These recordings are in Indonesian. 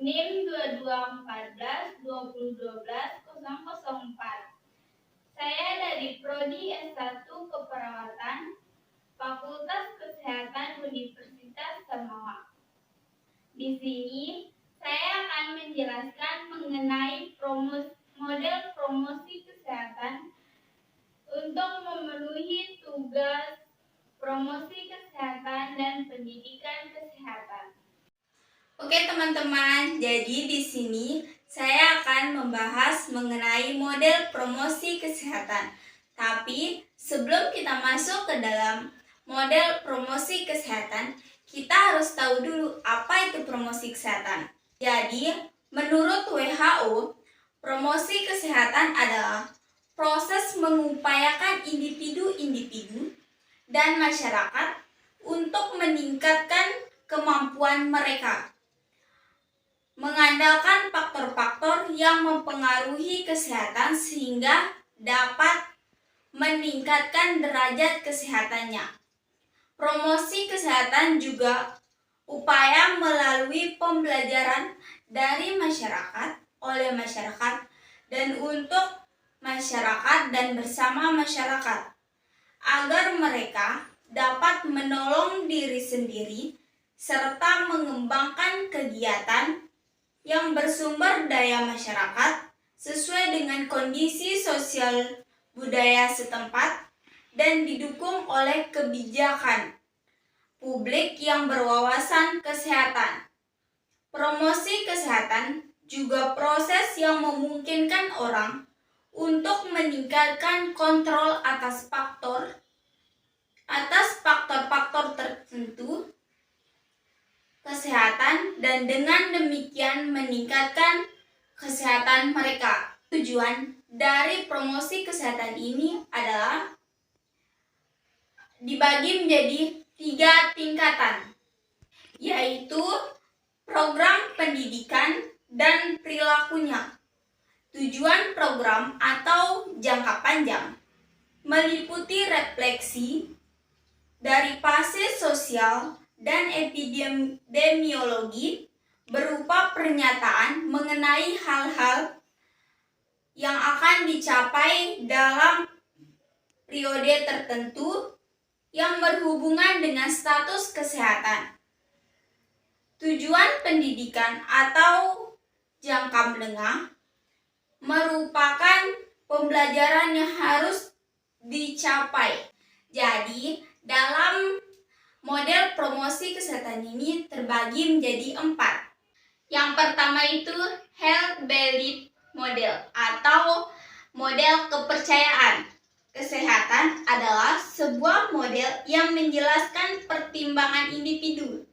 NIM 2214-2012-004. Saya dari Prodi S1 Keperawatan, Fakultas Kesehatan Universitas Ternate. Di sini saya akan menjelaskan mengenai model promosi kesehatan untuk memenuhi tugas promosi kesehatan dan pendidikan kesehatan. Oke teman-teman, jadi di sini saya akan membahas mengenai model promosi kesehatan. Tapi sebelum kita masuk ke dalam model promosi kesehatan, kita harus tahu dulu apa itu promosi kesehatan. Jadi, menurut WHO, promosi kesehatan adalah proses mengupayakan individu-individu dan masyarakat untuk meningkatkan kemampuan mereka, mengandalkan faktor-faktor yang mempengaruhi kesehatan sehingga dapat meningkatkan derajat kesehatannya. Promosi kesehatan juga upaya melalui pembelajaran dari masyarakat, oleh masyarakat, dan untuk masyarakat dan bersama masyarakat, agar mereka dapat menolong diri sendiri serta mengembangkan kegiatan yang bersumber daya masyarakat sesuai dengan kondisi sosial budaya setempat dan didukung oleh kebijakan publik yang berwawasan kesehatan. Promosi kesehatan juga proses yang memungkinkan orang untuk meningkatkan kontrol atas faktor-faktor tertentu kesehatan dan dengan demikian meningkatkan kesehatan mereka. Tujuan dari promosi kesehatan ini adalah dibagi menjadi 3 tingkatan, yaitu program pendidikan dan perilakunya. Tujuan program atau jangka panjang meliputi refleksi dari fase sosial dan epidemiologi berupa pernyataan mengenai hal-hal yang akan dicapai dalam periode tertentu yang berhubungan dengan status kesehatan. Tujuan pendidikan atau jangka menengah merupakan pembelajaran yang harus dicapai. Jadi, dalam model promosi kesehatan ini terbagi menjadi 4. Yang pertama itu health belief model atau model kepercayaan. Kesehatan adalah sebuah model yang menjelaskan pertimbangan individu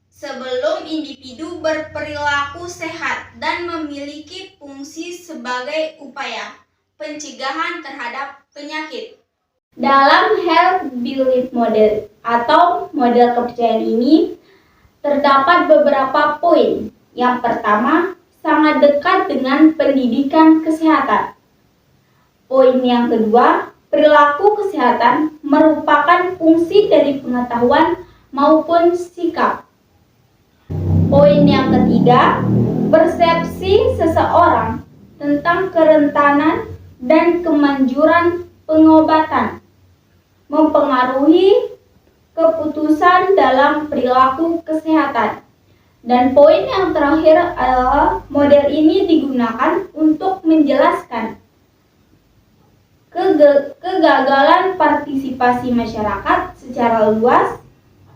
sebelum individu berperilaku sehat dan memiliki fungsi sebagai upaya pencegahan terhadap penyakit. Dalam health belief model atau model kepercayaan ini terdapat beberapa poin. Yang pertama, sangat dekat dengan pendidikan kesehatan. Poin yang kedua, perilaku kesehatan merupakan fungsi dari pengetahuan maupun sikap. Poin yang ketiga, persepsi seseorang tentang kerentanan dan kemanjuran pengobatan mempengaruhi keputusan dalam perilaku kesehatan. Dan poin yang terakhir adalah model ini digunakan untuk menjelaskan kegagalan partisipasi masyarakat secara luas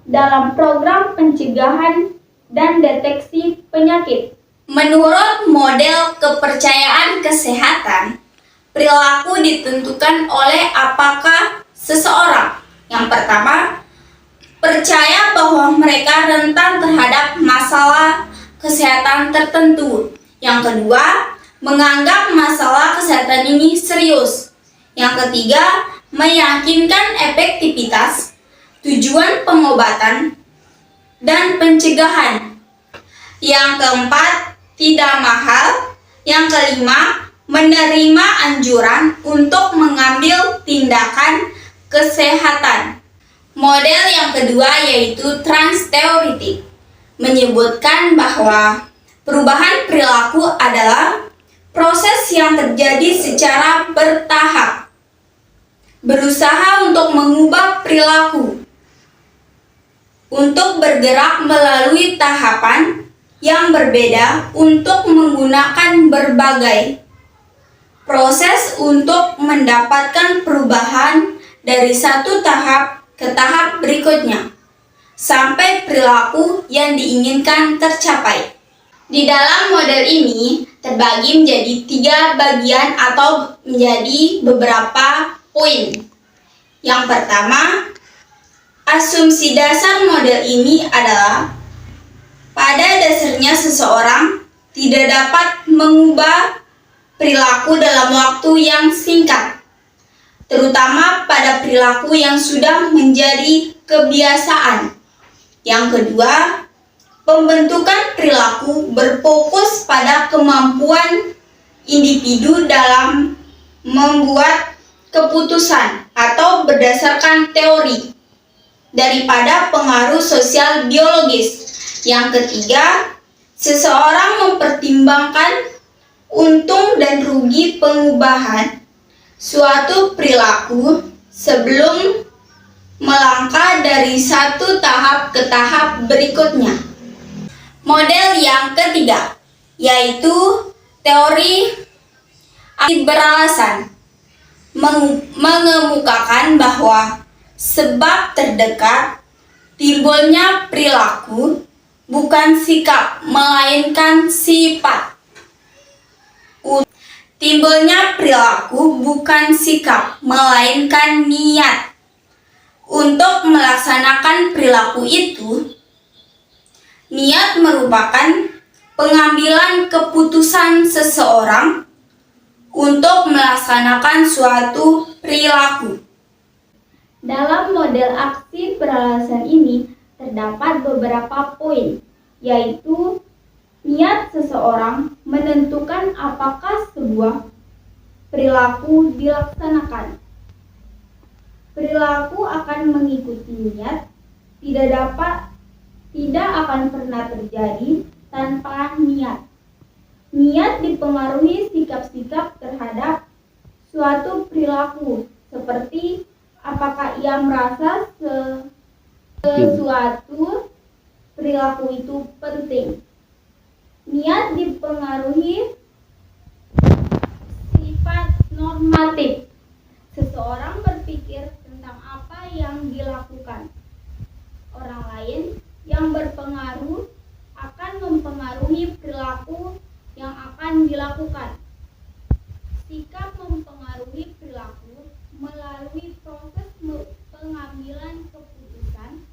dalam program pencegahan dan deteksi penyakit. Menurut model kepercayaan kesehatan, perilaku ditentukan oleh apakah seseorang, yang pertama, percaya bahwa mereka rentan terhadap masalah kesehatan tertentu. Yang kedua, menganggap masalah kesehatan ini serius. Yang ketiga, meyakinkan efektivitas, tujuan pengobatan, dan pencegahan. Yang keempat, tidak mahal. Yang kelima, menerima anjuran untuk mengambil tindakan kesehatan. Model yang kedua yaitu trans-teoretik menyebutkan bahwa perubahan perilaku adalah proses yang terjadi secara bertahap, berusaha untuk mengubah perilaku, untuk bergerak melalui tahapan yang berbeda untuk menggunakan berbagai proses untuk mendapatkan perubahan dari satu tahap ke tahap berikutnya, sampai perilaku yang diinginkan tercapai. Di dalam model ini terbagi menjadi 3 bagian atau menjadi beberapa poin. Yang pertama, asumsi dasar model ini adalah pada dasarnya seseorang tidak dapat mengubah perilaku dalam waktu yang singkat, terutama pada perilaku yang sudah menjadi kebiasaan. Yang kedua, pembentukan perilaku berfokus pada kemampuan individu dalam membuat keputusan atau berdasarkan teori daripada pengaruh sosial biologis. Yang ketiga, seseorang mempertimbangkan untung dan rugi pengubahan suatu perilaku sebelum melangkah dari satu tahap ke tahap berikutnya. Model yang ketiga, yaitu teori beralasan, mengemukakan bahwa sebab terdekat timbulnya perilaku bukan sikap, melainkan sifat. Timbulnya perilaku bukan sikap, melainkan niat. Untuk melaksanakan perilaku itu, niat merupakan pengambilan keputusan seseorang untuk melaksanakan suatu perilaku. Dalam model aksi beralasan ini terdapat beberapa poin, yaitu niat seseorang menentukan apakah sebuah perilaku dilaksanakan. Perilaku akan mengikuti niat, tidak akan pernah terjadi tanpa niat. Niat dipengaruhi sikap-sikap terhadap suatu perilaku, seperti apakah ia merasa sesuatu perilaku itu penting. Niat dipengaruhi sifat normatif. Seseorang berpikir tentang apa yang dilakukan orang lain yang berpengaruh akan mempengaruhi perilaku yang akan dilakukan. Sikap mempengaruhi perilaku melalui proses pengambilan keputusan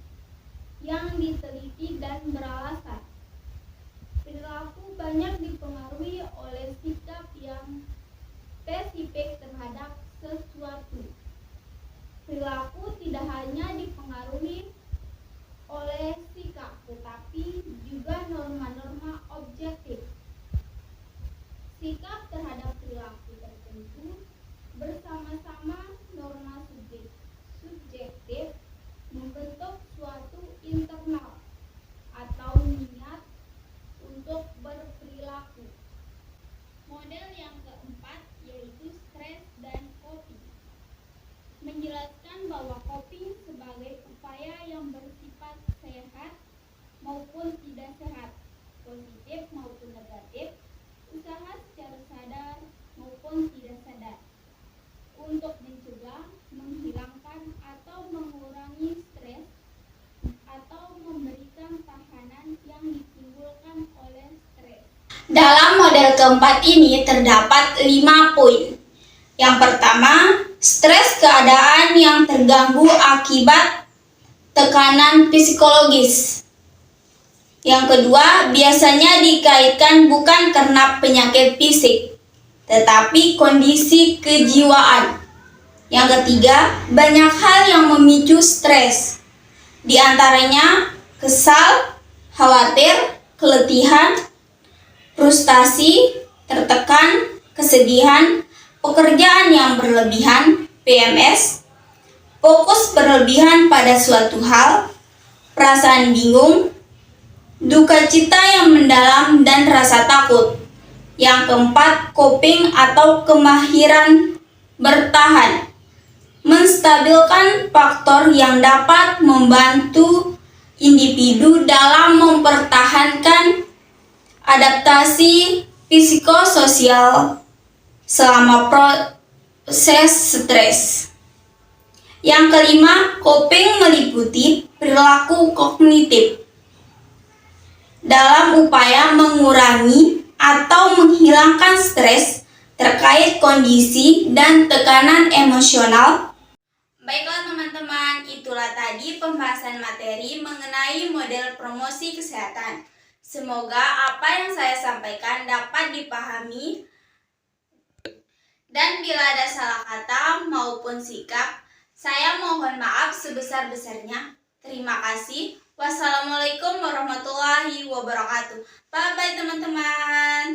yang diteliti dan beralasan. Perilaku banyak dipengaruhi oleh sikap yang spesifik terhadap sesuatu. Perilaku tidak hanya dipengaruhi oleh sikap, tetapi juga norma-norma objektif. Sikap terhadap perilaku tertentu bersama-sama norma subjektif membentuk suatu internal atau niat untuk berperilaku. Model yang keempat yaitu stres dan coping. Menjelaskan bahwa coping sebagai upaya yang bersifat sehat maupun tidak sehat, positif maupun negatif, usaha secara sadar maupun tidak sadar, untuk mencegah, menghilangkan atau mengurangi stres atau memberikan tahanan yang ditimbulkan oleh stres. Dalam model keempat ini terdapat 5 poin. Yang pertama, stres keadaan yang terganggu akibat tekanan psikologis. Yang kedua, biasanya dikaitkan bukan karena penyakit fisik, tetapi kondisi kejiwaan. Yang ketiga, banyak hal yang memicu stres. Di antaranya kesal, khawatir, keletihan, frustasi, tertekan, kesedihan, pekerjaan yang berlebihan, PMS, fokus berlebihan pada suatu hal, perasaan bingung, duka cita yang mendalam dan rasa takut. Yang keempat, coping atau kemahiran bertahan. Menstabilkan faktor yang dapat membantu individu dalam mempertahankan adaptasi psikososial selama proses stres. Yang kelima, coping meliputi perilaku kognitif dalam upaya mengurangi atau menghilangkan stres terkait kondisi dan tekanan emosional. Baiklah teman-teman, itulah tadi pembahasan materi mengenai model promosi kesehatan. Semoga apa yang saya sampaikan dapat dipahami, dan bila ada salah kata maupun sikap, saya mohon maaf sebesar-besarnya. Terima kasih. Wassalamualaikum warahmatullahi wabarakatuh. Bye-bye teman-teman.